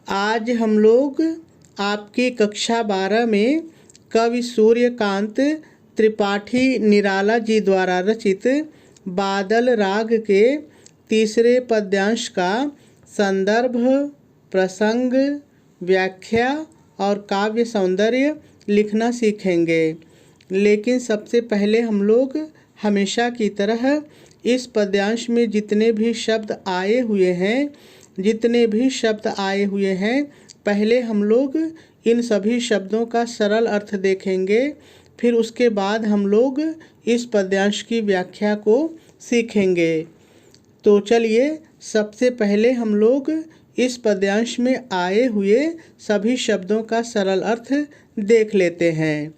आज हम लोग आपकी कक्षा 12 में कवि सूर्यकांत त्रिपाठी निराला जी द्वारा रचित बादल राग के तीसरे पद्यांश का संदर्भ, प्रसंग, व्याख्या और काव्य सौंदर्य लिखना सीखेंगे। लेकिन सबसे पहले हम लोग हमेशा की तरह इस पद्यांश में जितने भी शब्द आए हुए हैं पहले हम लोग इन सभी शब्दों का सरल अर्थ देखेंगे। फिर उसके बाद हम लोग इस पद्यांश की व्याख्या को सीखेंगे। तो चलिए सबसे पहले हम लोग इस पद्यांश में आए हुए सभी शब्दों का सरल अर्थ देख लेते हैं।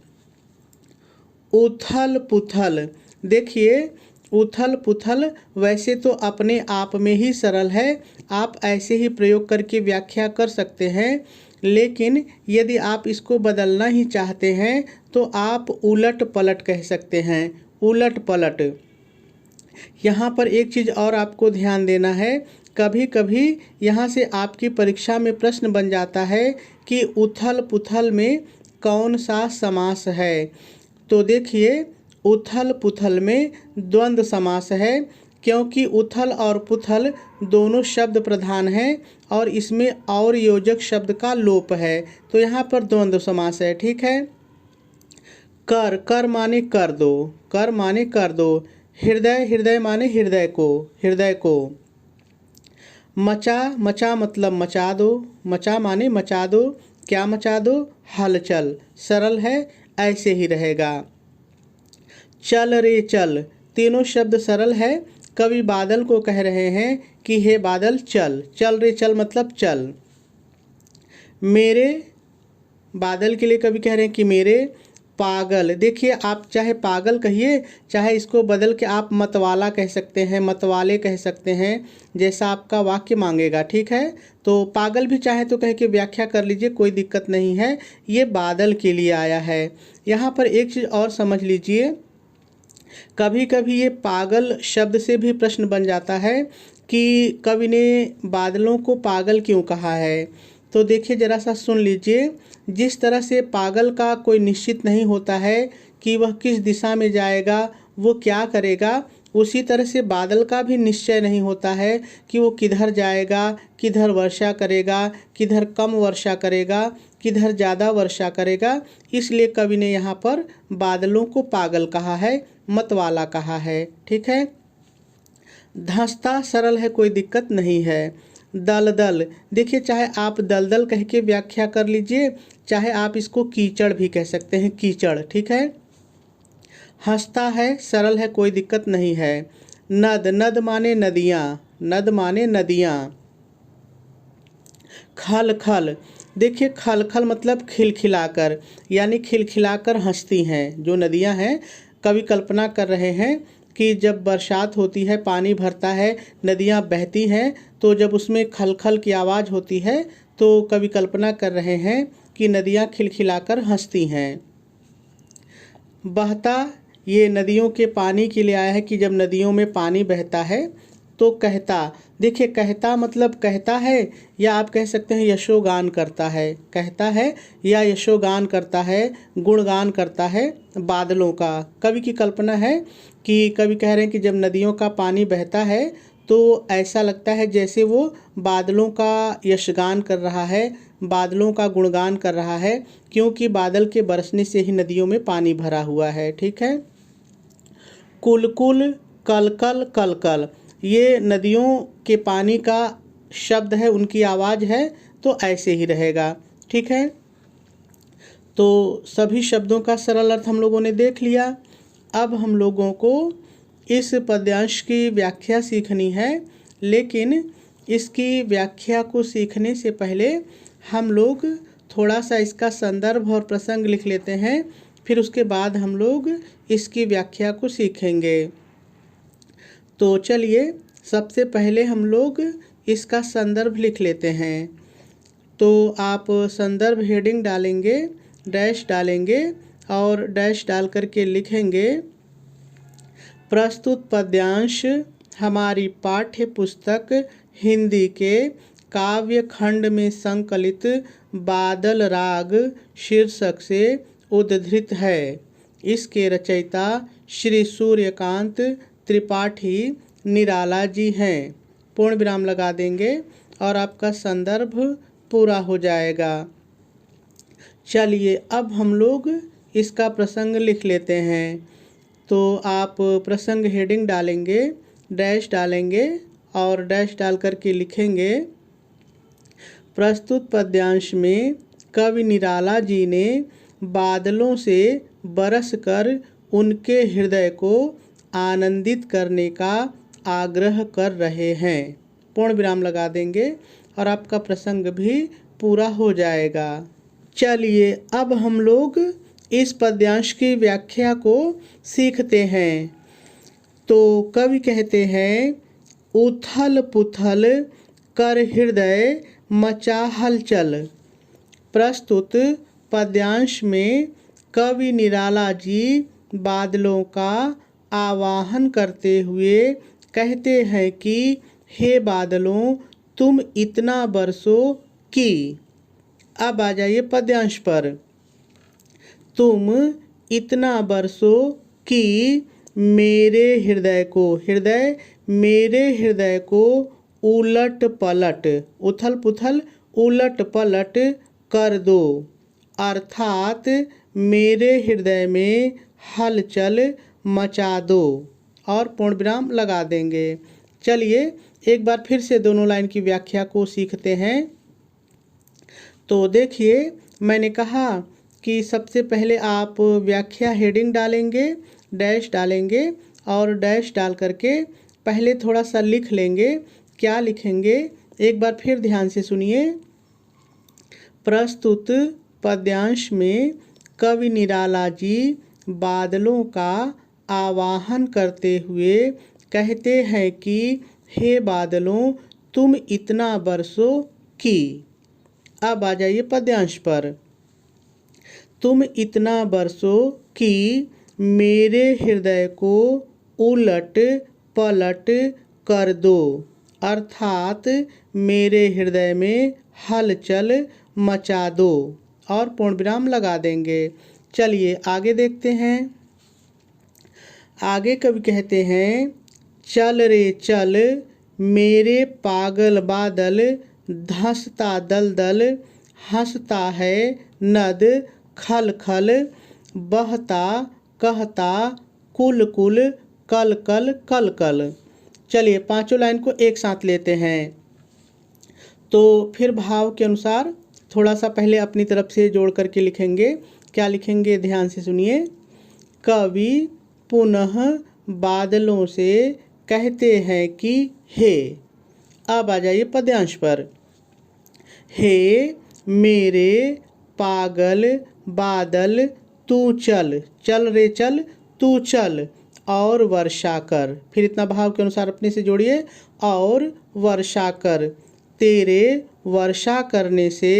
उथल पुथल। देखिए, उथल पुथल वैसे तो अपने आप में ही सरल है, आप ऐसे ही प्रयोग करके व्याख्या कर सकते हैं। लेकिन यदि आप इसको बदलना ही चाहते हैं तो आप उलट पलट कह सकते हैं। उलट पलट। यहाँ पर एक चीज़ और आपको ध्यान देना है, कभी कभी यहाँ से आपकी परीक्षा में प्रश्न बन जाता है कि उथल पुथल में कौन सा समास है। तो देखिए, उथल पुथल में द्वंद्व समास है, क्योंकि उथल और पुथल दोनों शब्द प्रधान हैं और इसमें और योजक शब्द का लोप है, तो यहाँ पर द्वंद्व समास है। ठीक है। कर, कर माने कर दो, कर माने कर दो। हृदय, हृदय माने हृदय को, हृदय को। मचा, मचा मतलब मचा दो, मचा माने मचा दो। क्या मचा दो? हलचल। सरल है, ऐसे ही रहेगा। चल रे चल, तीनों शब्द सरल है। कवि बादल को कह रहे हैं कि हे बादल चल, चल रे चल मतलब चल। मेरे, बादल के लिए कवि कह रहे हैं कि मेरे। पागल, देखिए आप चाहे पागल कहिए, चाहे इसको बदल के आप मतवाला कह सकते हैं, मतवाले कह सकते हैं, जैसा आपका वाक्य मांगेगा। ठीक है। तो पागल भी चाहे तो कह के व्याख्या कर लीजिए, कोई दिक्कत नहीं है। ये बादल के लिए आया है। यहाँ पर एक चीज़ और समझ लीजिए, कभी कभी ये पागल शब्द से भी प्रश्न बन जाता है कि कवि ने बादलों को पागल क्यों कहा है। तो देखिए ज़रा सा सुन लीजिए, जिस तरह से पागल का कोई निश्चित नहीं होता है कि वह किस दिशा में जाएगा, वो क्या करेगा, उसी तरह से बादल का भी निश्चय नहीं होता है कि वो किधर जाएगा, किधर वर्षा करेगा, किधर कम वर्षा करेगा, किधर ज़्यादा वर्षा करेगा। इसलिए कवि ने यहाँ पर बादलों को पागल कहा है, मतवाला कहा है। ठीक है। धंसता सरल है, कोई दिक्कत नहीं है। दलदल, देखिए चाहे आप दलदल कह के व्याख्या कर लीजिए, चाहे आप इसको कीचड़ भी कह सकते हैं, कीचड़। ठीक है। हंसता है, सरल है, कोई दिक्कत नहीं है। नद, नद माने नदियाँ, नद माने नदियाँ। खल खल, देखिए खल खल मतलब खिलखिलाकर, यानी खिलखिलाकर हंसती हैं जो नदियाँ हैं। कवि कल्पना कर रहे हैं कि जब बरसात होती है, पानी भरता है, नदियाँ बहती हैं, तो जब उसमें खल खल की आवाज़ होती है तो कवि कल्पना कर रहे हैं कि नदियाँ खिलखिलाकर हंसती हैं। बहता, ये नदियों के पानी के लिए आया है कि जब नदियों में पानी बहता है। तो कहता, देखिए कहता मतलब कहता है, या आप कह सकते हैं यशोगान करता है, कहता है या यशोगान करता है, गुणगान करता है बादलों का। कवि की कल्पना है कि कवि कह रहे हैं कि जब नदियों का पानी बहता है तो ऐसा लगता है जैसे वो बादलों का यशगान कर रहा है, बादलों का गुणगान कर रहा है, क्योंकि बादल के बरसने से ही नदियों में पानी भरा हुआ है। ठीक है। कुलकुल, कलकल, कलकल, ये नदियों के पानी का शब्द है, उनकी आवाज़ है, तो ऐसे ही रहेगा। ठीक है। तो सभी शब्दों का सरल अर्थ हम लोगों ने देख लिया। अब हम लोगों को इस पद्यांश की व्याख्या सीखनी है, लेकिन इसकी व्याख्या को सीखने से पहले हम लोग थोड़ा सा इसका संदर्भ और प्रसंग लिख लेते हैं, फिर उसके बाद हम लोग इसकी व्याख्या को सीखेंगे। तो चलिए सबसे पहले हम लोग इसका संदर्भ लिख लेते हैं। तो आप संदर्भ हेडिंग डालेंगे, डैश डालेंगे और डैश डाल करके लिखेंगे, प्रस्तुत पद्यांश हमारी पाठ्य पुस्तक हिंदी के काव्य खंड में संकलित बादल राग शीर्षक से उद्धृत है। इसके रचयिता श्री सूर्यकांत त्रिपाठी निराला जी हैं। पूर्ण विराम लगा देंगे और आपका संदर्भ पूरा हो जाएगा। चलिए अब हम लोग इसका प्रसंग लिख लेते हैं। तो आप प्रसंग हेडिंग डालेंगे, डैश डालेंगे और डैश डाल करके लिखेंगे, प्रस्तुत पद्यांश में कवि निराला जी ने बादलों से बरस कर उनके हृदय को आनंदित करने का आग्रह कर रहे हैं। पूर्ण विराम लगा देंगे और आपका प्रसंग भी पूरा हो जाएगा। चलिए अब हम लोग इस पद्यांश की व्याख्या को सीखते हैं। तो कवि कहते हैं, उथल पुथल कर हृदय मचा हलचल। प्रस्तुत पद्यांश में कवि निराला जी बादलों का आवाहन करते हुए कहते हैं कि हे बादलों, तुम इतना बरसो कि। अब आ जाइए पद्यांश पर। तुम इतना बरसो कि मेरे हृदय को, हृदय मेरे हृदय को उलट पलट, उथल पुथल उलट पलट कर दो, अर्थात मेरे हृदय में हलचल मचा दो। और पूर्ण विराम लगा देंगे। चलिए एक बार फिर से दोनों लाइन की व्याख्या को सीखते हैं। तो देखिए मैंने कहा कि सबसे पहले आप व्याख्या हेडिंग डालेंगे, डैश डालेंगे और डैश डाल करके पहले थोड़ा सा लिख लेंगे। क्या लिखेंगे एक बार फिर ध्यान से सुनिए। प्रस्तुत पद्यांश में कवि निराला जी बादलों का आवाहन करते हुए कहते हैं कि हे बादलों, तुम इतना बरसो कि। अब आ जाइए पद्यांश पर। तुम इतना बरसो कि मेरे हृदय को उलट पलट कर दो, अर्थात मेरे हृदय में हलचल मचा दो। और पूर्ण विराम लगा देंगे। चलिए आगे देखते हैं। आगे कवि कहते हैं, चल रे चल मेरे पागल बादल, धंसता दलदल हंसता है नद, खल खल बहता कहता कुल कुल कल कल कल कल। चलिए पांचों लाइन को एक साथ लेते हैं। तो फिर भाव के अनुसार थोड़ा सा पहले अपनी तरफ से जोड़ करके लिखेंगे। क्या लिखेंगे ध्यान से सुनिए। कवि पुनः बादलों से कहते हैं कि हे। अब आ जाइए पद्यांश पर। हे मेरे पागल बादल तू चल, चल रे चल तू चल और वर्षा कर। फिर इतना भाव के अनुसार अपने से जोड़िए, और वर्षा कर। तेरे वर्षा करने से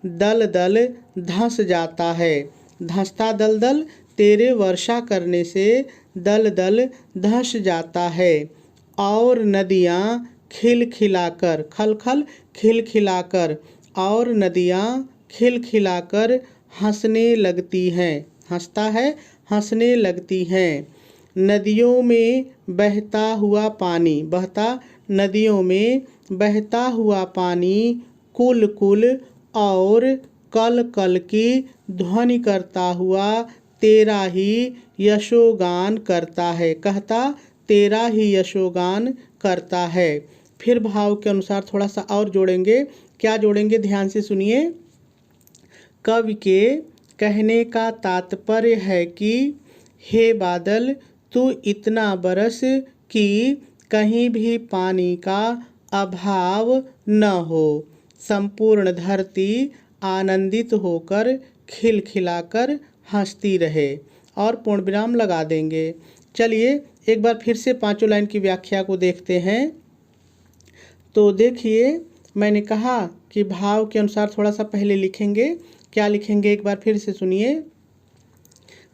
दल दल धंस जाता है, धंसता दल दल तेरे वर्षा करने से दल दल धंस जाता है। और नदियाँ खिलखिलाकर, खल खल खिलखिलाकर, और नदियाँ खिलखिलाकर हंसने लगती हैं, हंसता है हंसने लगती हैं। नदियों में बहता हुआ पानी, बहता नदियों में बहता हुआ पानी कुल कुल और कल कल की ध्वनि करता हुआ तेरा ही यशोगान करता है, कहता तेरा ही यशोगान करता है। फिर भाव के अनुसार थोड़ा सा और जोड़ेंगे। क्या जोड़ेंगे ध्यान से सुनिए। कवि के कहने का तात्पर्य है कि हे बादल, तू इतना बरस कि कहीं भी पानी का अभाव न हो, संपूर्ण धरती आनंदित होकर खिलखिलाकर हंसती रहे। और पूर्ण विराम लगा देंगे। चलिए एक बार फिर से पांचों लाइन की व्याख्या को देखते हैं। तो देखिए मैंने कहा कि भाव के अनुसार थोड़ा सा पहले लिखेंगे। क्या लिखेंगे एक बार फिर से सुनिए।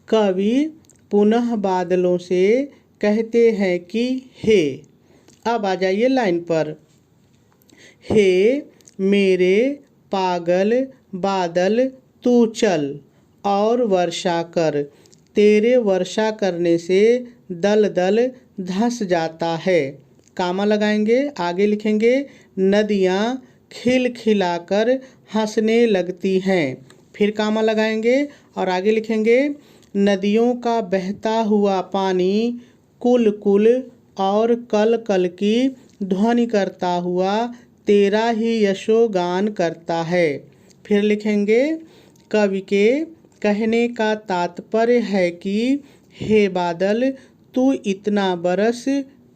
कवि पुनः बादलों से कहते हैं कि हे। अब आ जाइए लाइन पर। हे मेरे पागल बादल तू चल और वर्षा कर, तेरे वर्षा करने से दल दल धंस जाता है। कामा लगाएंगे, आगे लिखेंगे नदियाँ खिलखिलाकर हंसने लगती हैं। फिर कामा लगाएंगे और आगे लिखेंगे नदियों का बहता हुआ पानी कुल कुल और कल कल की ध्वनि करता हुआ तेरा ही यशोगान करता है। फिर लिखेंगे कवि के कहने का तात्पर्य है कि हे बादल तू इतना बरस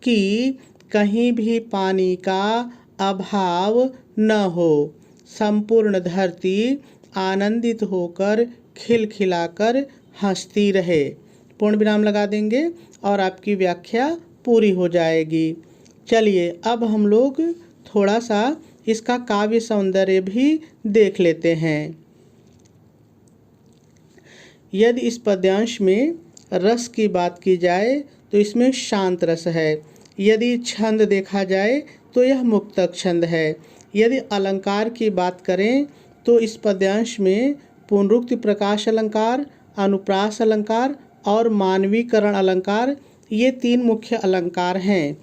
कि कहीं भी पानी का अभाव न हो, संपूर्ण धरती आनंदित होकर खिलखिलाकर हंसती रहे। पूर्ण विराम लगा देंगे और आपकी व्याख्या पूरी हो जाएगी। चलिए अब हम लोग थोड़ा सा इसका काव्य सौंदर्य भी देख लेते हैं। यदि इस पद्यांश में रस की बात की जाए तो इसमें शांत रस है। यदि छंद देखा जाए तो यह मुक्तक छंद है। यदि अलंकार की बात करें तो इस पद्यांश में पुनरुक्ति प्रकाश अलंकार, अनुप्रास अलंकार और मानवीकरण अलंकार, ये तीन मुख्य अलंकार हैं।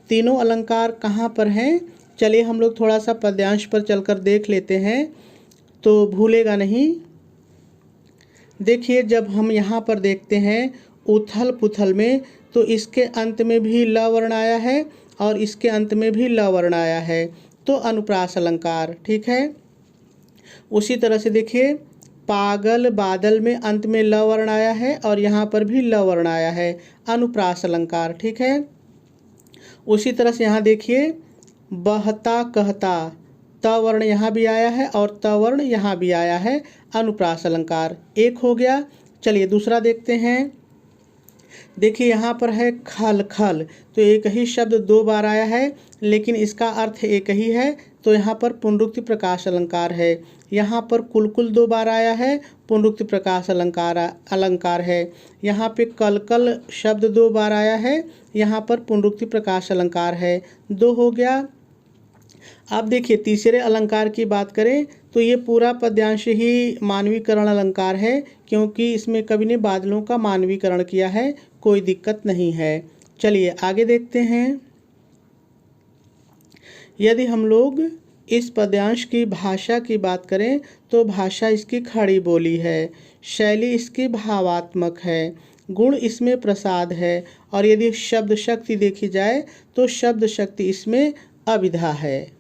तीनों अलंकार कहाँ पर हैं? चलिए हम लोग थोड़ा सा पद्यांश पर चलकर देख लेते हैं तो भूलेगा नहीं। देखिए जब हम यहाँ पर देखते हैं उथल पुथल में, तो इसके अंत में भी ल वर्ण आया है और इसके अंत में भी ल वर्ण आया है, तो अनुप्रास अलंकार, ठीक है। उसी तरह से देखिए पागल बादल में अंत में ल वर्ण आया है और यहाँ पर भी ल वर्ण आया है, अनुप्रास अलंकार, ठीक है। उसी तरह से यहाँ देखिए बहता कहता त वर्ण यहाँ भी आया है और त वर्ण यहाँ भी आया है, अनुप्रास अलंकार, एक हो गया। चलिए दूसरा देखते हैं। देखिए यहाँ पर है खल खल, तो एक ही शब्द दो बार आया है लेकिन इसका अर्थ एक ही है, तो यहाँ पर पुनरुक्ति प्रकाश अलंकार है। यहाँ पर कुल कुल दो बार आया है, पुनरुक्ति प्रकाश अलंकार है। यहाँ पे कल कल शब्द दो बार आया है, यहाँ पर पुनरुक्ति प्रकाश अलंकार है, दो हो गया। अब देखिए तीसरे अलंकार की बात करें तो ये पूरा पद्यांश ही मानवीकरण अलंकार है, क्योंकि इसमें कवि ने बादलों का मानवीकरण किया है, कोई दिक्कत नहीं है। चलिए आगे देखते हैं। यदि हम लोग इस पद्यांश की भाषा की बात करें तो भाषा इसकी खड़ी बोली है, शैली इसकी भावात्मक है, गुण इसमें प्रसाद है, और यदि शब्द शक्ति देखी जाए तो शब्द शक्ति इसमें अभिधा है।